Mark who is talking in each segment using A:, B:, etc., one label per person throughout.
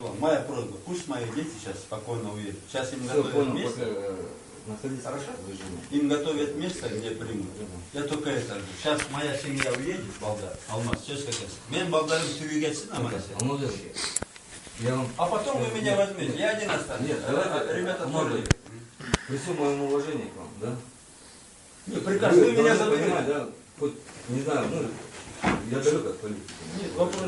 A: Моя просьба, пусть мои дети сейчас спокойно уедут. Сейчас им готовят место. Хорошо? Им готовят место, где примут. Я только это жду. Сейчас моя семья уедет в Болдар, Алмаз, сейчас как это. Мен Болдарым тюрегетsin, а потом вы меня возьмете. Я один останусь.
B: Нет,
A: ребята, тоже.
B: При всем моем уважении к вам, да?
A: Нет, приказ, вы меня забыли.
B: Да? Хоть, не знаю, я далек от политики.
A: Нет, вопрос,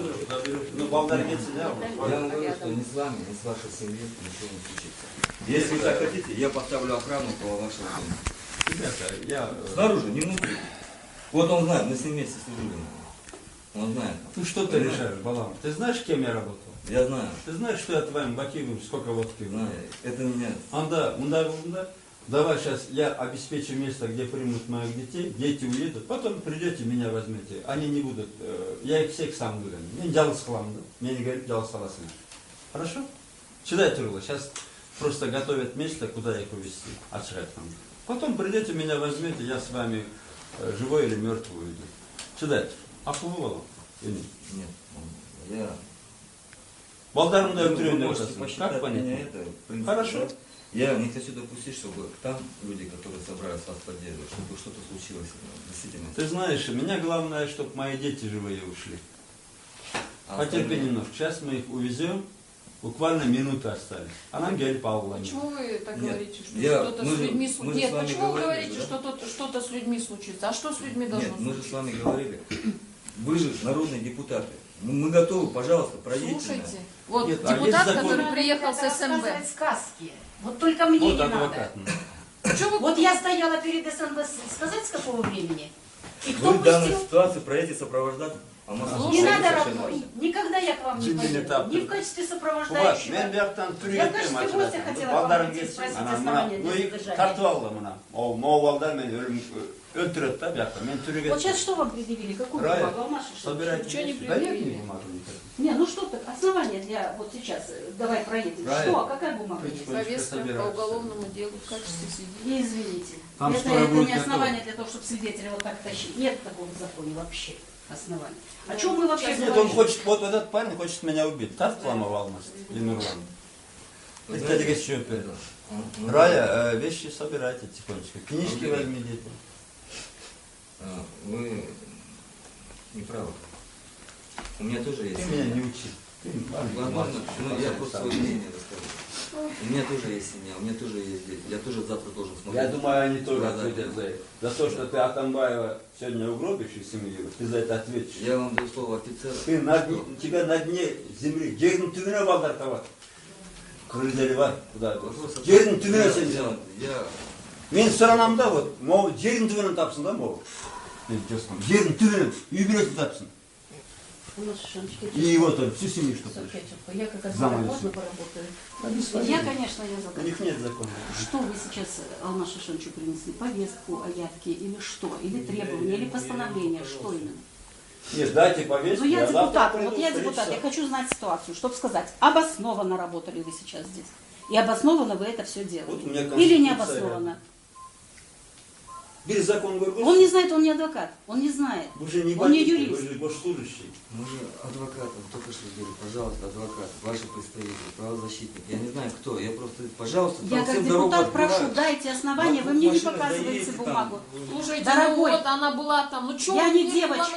A: но Болдар нет сидел.
B: Я вам говорю, что ни с вами, ни с вашей семьей ничего не случится. Если вы так хотите, я поставлю охрану по вашему дому.
A: Ребята, я...
B: Снаружи, не внутри. Вот он знает, мы с ним вместе служили. Он знает.
A: Ты что-то решаешь, Балам. Ты знаешь, кем я работал?
B: Я знаю.
A: Ты знаешь, что я твоим бакивым сколько водки?
B: Знаю. Это меня.
A: Анда. Давай сейчас я обеспечу место, где примут моих детей, дети уедут, потом придете, меня возьмете. Они не будут, я их всех сам выгоню. Мне дело схлам, да? Мне не говорят, дело саласына. Хорошо? Читайте, Рула, сейчас просто готовят место, куда их увезти, отшрать там. Потом придете, меня возьмете, я с вами живой или мертвый уйду. Читайте. А побывало?
B: Нет, я...
A: Болдарымда
B: Вы
A: өтіренде
B: можете
A: отырсың.
B: посчитать
A: Как понять?
B: меня это, в принципе,
A: Хорошо.
B: да? Я не хочу допустить, чтобы там люди, которые собрались вас поддерживать, чтобы что-то случилось действительно.
A: Ты знаешь, меня главное, чтобы мои дети живые ушли. Потерпи немножко. Сейчас мы их увезем. Буквально минуты остались. А нам Гель Павловна.
C: Почему вы так
B: Нет,
C: говорите, что
B: я-
C: что-то
B: мы
C: с
B: же-
C: людьми
B: мы
C: случится?
B: же
C: Нет,
B: с вами
C: почему вы
B: говорили,
C: говорите,
B: да?
C: что что-то с людьми случится? А что с людьми должно
B: Нет, мы же
C: случиться?
B: с вами говорили. Вы же народные депутаты. Мы готовы, пожалуйста, проедьте.
C: Слушайте, вот
A: Нет, а
C: депутат,
A: есть закон?
C: который приехал с СМБ.
D: Рассказывать сказки. Вот только мне
A: Вот
D: не
A: адвокат.
D: надо.
C: Что вы...
D: Вот я стояла перед СНБ, сказать с какого времени? И кто
B: Вы в данной
D: пустил?
B: ситуации проедете сопровождать.
D: Не надо, родной. Никогда я к вам не
A: Şimdi
D: поеду.
A: tap-
D: Ни в качестве
A: Ulan
D: сопровождающего.
A: ben bir yaktan tür
D: Я в
A: etmeyeyim
D: качестве гостя
A: açıkçası.
D: хотела
A: Baldarım
D: вам
A: geçsin.
D: спросить
A: Ana,
D: основания
A: buna,
D: для
A: bu
D: задержания.
A: tartı aldı buna. O Moğollar beni öldürüyor da bir yaktan. Ben tür
D: Вот
A: etmeyeyim.
D: сейчас что вам предъявили? Какую
A: Рая,
D: бумагу? Алмаша, что ли?
A: собирайте.
C: Ничего не
A: Да нет
C: предъявили.
A: мне бумагу никакой.
D: Не, ну что так, основания для вот сейчас, давай проедем.
A: Рая,
D: Что, какая бумага
A: хоть
D: есть?
C: Повестка по
A: собираются.
C: уголовному делу в качестве свидетеля.
D: Не извините.
A: Там
D: это
A: скоро будет
D: не
A: готово.
D: основание для того, чтобы свидетеля вот так тащить. Нет такого в законе вообще основания. О чем мы вообще
A: Нет, он
D: говорим?
A: хочет, вот этот парень хочет меня убить. Тарт ламовал нас, Ленурлан. Это еще перед. Рая, вещи собирайте тихонечко. Книжки возьмите.
B: Вы не правы. У меня тоже есть.
A: Ты меня не учи. Ты,
B: Возможно, я просто свое мнение расскажу. У меня тоже есть семья, у меня тоже есть дети. Я тоже завтра должен смотреть.
A: Я думаю, они тоже
B: глаза
A: ответят за
B: людям.
A: это. За то, что ты Атамбаева сегодня угробишь и семью, ты за это ответишь.
B: Я вам даю слово офицера.
A: Ты тебя на дне земли. Жердің түбіне балдар табады. Крыльдері бар. Жердің түбіне сен жаман.
B: Я...
A: Мен сұранамын да, вот, жердің түбінен тапсын да, мол. Жердің түбінен, үй беретін тапсын. И вот он, всю семью, что хочешь.
D: Я как
A: Замолчи.
D: адвокат можно поработаю. Я, конечно, я за
A: У них нет закона.
D: Что вы сейчас Алмаз Шишончу принесли? Повестку о явке или что? Или требование, или постановление? Что именно?
A: Нет, дайте повестку.
D: Ну я
A: завтра
D: депутат,
A: приду
D: вот я
A: в 3
D: депутат,
A: часа.
D: я хочу знать ситуацию, чтобы сказать, обоснованно работали вы сейчас здесь. И обоснованно вы это все
A: Вот у
D: делаете.
A: меня
D: Или не
A: конституция
D: обоснованно.
A: Без закон говорю.
D: Он не знает, он не адвокат, он не знает.
A: Вы же не
D: Он не
A: бандиты,
D: юрист.
A: вы же госслужащий.
B: Мы же адвокатов только что говорили, пожалуйста, адвокат, ваши представители, правозащитник. Я не знаю кто, я просто, пожалуйста,
D: Я
B: там
D: как
B: всем дорогу
D: депутат прошу,
B: открываю.
D: дайте основания, вы
B: Вот
D: мне не
B: машина
D: показываете
B: заедет,
D: бумагу.
C: Слушайте,
D: Дорогой,
C: ну вот она была там, ну что
D: я не девочка.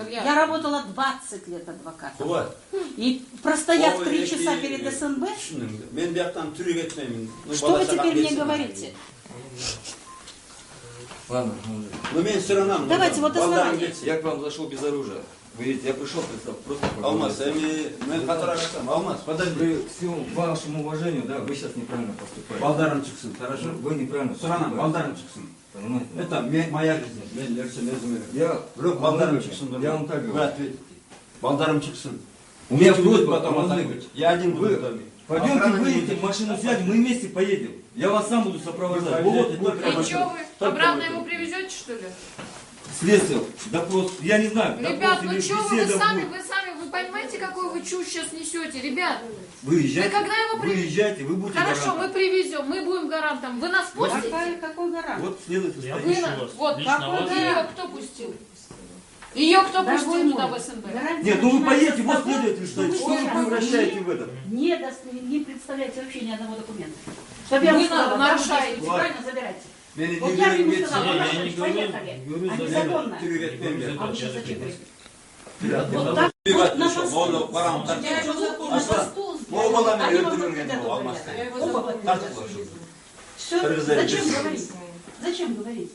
D: Я
C: Я
D: работала 20 лет адвокатом.
A: Вот.
D: И простояв
A: Ой,
D: 3
A: эти-
D: часа перед СНБ,
A: Мен бияқтан түрек етмеймін. Ну,
D: что вы
A: бала-шаға
D: теперь мне
A: берсін.
D: говорите?
B: Ладно,
A: Ну мен сұранамын.
D: Давайте, вот основание.
B: я к вам зашел без оружия. Вы видите, я пришел просто
A: Алмаз,
B: поговорить.
A: мен қатар айтсам. Алмаз, подожди.
B: При всем вашему уважению, да, вы сейчас неправильно поступаете.
A: Балдарым шықсын, хорошо?
B: Вы неправильно
A: Сұранамын,
B: поступаете.
A: балдарым шықсын.
B: Понимаете?
A: Это моя жизнь. Мен нәрсені өзіме.
B: Я,
A: Балдарым шықсын.
B: я вам так
A: Вы
B: говорю.
A: ответите. Балдарым шықсын.
B: У меня
A: Эти
B: будет
A: будут потом
B: потом
A: отыгрывать. Я один буду в доме.
B: Пойдемте
A: Охрана не
B: выйдем,
A: будет.
B: машину сядем, мы вместе поедем. Я вас сам буду сопровождать.
A: Вы
B: Вот,
A: поедете,
B: вот,
A: только
C: И что вы,
A: Только
C: обратно
A: вы.
C: ему привезете, что ли?
B: следствие, допрос, я не знаю,
C: Ребят,
B: допрос
C: ну
B: или
C: что вы
B: беседа
C: сами,
B: будет.
C: вы понимаете, какую вы чушь сейчас несете, ребят?
B: Вы езжайте,
C: Вы когда его при-
B: вы езжайте, вы будете
C: Хорошо,
B: гарантом.
C: мы привезем, мы будем гарантом. Вы нас пустите?
D: Какой гарант?
B: Вот следователь
E: Я
B: стоит.
C: Вы
E: пущу
C: нас,
E: вас.
C: вот,
E: Лично
D: какой
E: вас.
D: гарант?
C: ее кто пустил? Ее кто
D: Дорогой
C: пустил туда
D: мой,
C: в СНБ?
D: гарантия
A: Нет, ну вы
D: начинается
A: поедете,
D: с
A: вот
D: того,
A: следователь
D: что
A: стоит.
D: вы
A: Что вы
D: сейчас
A: превращаете в это?
D: не представляете вообще ни одного документа. Чтобы я
C: Вы
D: вам сказала,
C: нарушаете.
D: да, правильно забирайте.
A: Меня
D: Вот я ему сказала,
E: Не, я
D: Паша,
E: не говорю,
D: поехали.
E: говорю
D: Они
E: за
D: законно.
E: это.
D: А вы сейчас зачем?
A: Вот
D: Вот так
A: Убивать
D: вот на
A: пришел,
D: посту.
A: он барам так.
D: Я его законно
A: А что?
D: на посту
A: Ну, он была
D: Они
A: на
D: вам
A: Юрген,
D: как это
A: был,
D: говорят.
A: Алмаз.
D: Оба
A: Так
D: говорят.
A: положил.
D: Все,
A: Привязали
D: зачем
A: без-
D: говорить? Зачем говорить?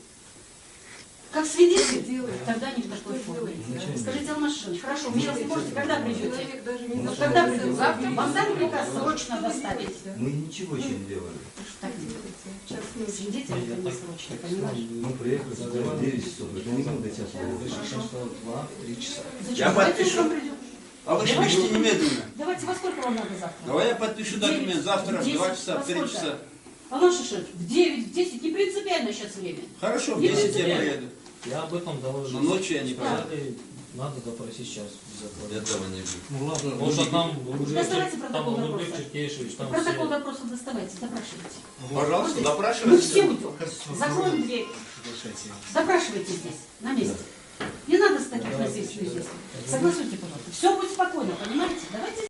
D: Как свидетель, тогда не в такой форме. Скажите, Алмаз Шишович, хорошо, вы сейчас не можете, когда придете? Вот когда придете? Завтра? Вам дали приказ срочно доставить?
B: Мы ничего еще не делали.
D: Так не делайте. Свидетель это не срочно, понимаешь?
B: Мы приехали сюда в 9 часов. Это не было до часа.
D: Хорошо.
B: 2-3 часа.
D: Зачем?
A: Я
D: Давайте
A: подпишу.
D: утром придем.
A: А вы же пишите немедленно.
D: Давайте, во сколько вам надо завтра?
A: Давай я подпишу документ завтра в 2 часа, в 3
D: Во сколько?
A: часа.
D: Алмаз Шишович, в 9, в 10, не принципиально сейчас время.
A: Хорошо, в
D: Не
A: 10 я
D: принципиально.
A: приеду.
E: Я об этом доложил.
A: Но ночью я не поеду.
E: Сказали, надо допросить сейчас. без ответа.
B: Этого не будет.
E: Ну ладно, может что там
D: Доставайте
E: там
D: протокол
E: Нурбек
D: допроса.
E: Черкешевич, там
D: Протокол
E: все.
D: допроса доставайте, допрашивайте.
A: Пожалуйста,
D: Мы
A: допрашивайте.
D: все уйдем. Закроем дверь. Допрашивайте здесь, на месте. Не надо с таких насильственных действий. Согласуйте, пожалуйста. Все будет спокойно, понимаете? Давайте